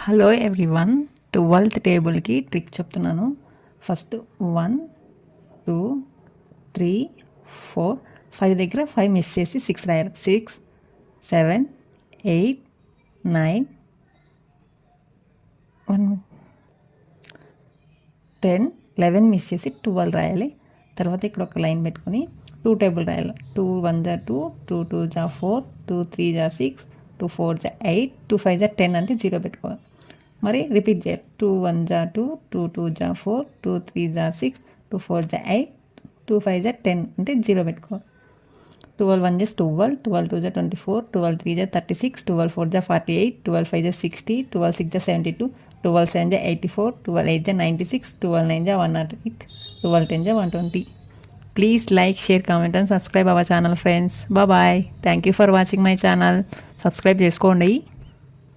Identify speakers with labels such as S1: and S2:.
S1: Hello everyone, 12th టేబుల్కి trick చెప్తున్నాను. First 1 2 3 4 5 దగ్గర 5 miss చేసి 6 రాయాలి. 6 7 8 9 10 11 మిస్ చేసి 12 రాయాలి. తర్వాత ఇక్కడ ఒక లైన్ పెట్టుకొని 2 టేబుల్ రాయాలి. 2 1 జా 2, 2 2 జా 4, 2 3 జా 6, 2 4 జా 8, 2 5 జా 10 అంటే 0 పెట్టుకోవాలి. మరి రిపీట్ చేయాలి. 2 1 జా 2, 2 2 జా 4, 2 3 జా 6, 2 4 జా 8, 2 5 జా 10 అంటే 0 పెట్టుకోవాలి. 12 1 జా 12, 12 2 జా 24, 12 3 జా 36, 12 4 జా 48, 12 5 జా 60, 12 6 జా 72, 12 7 జా 84, 12 8 జా 96, 12 9 జా 108, 12 10 జా 120. Please like, share, comment and subscribe our channel friends. Bye bye. Thank you for watching my channel. Subscribe చేసుకోండి.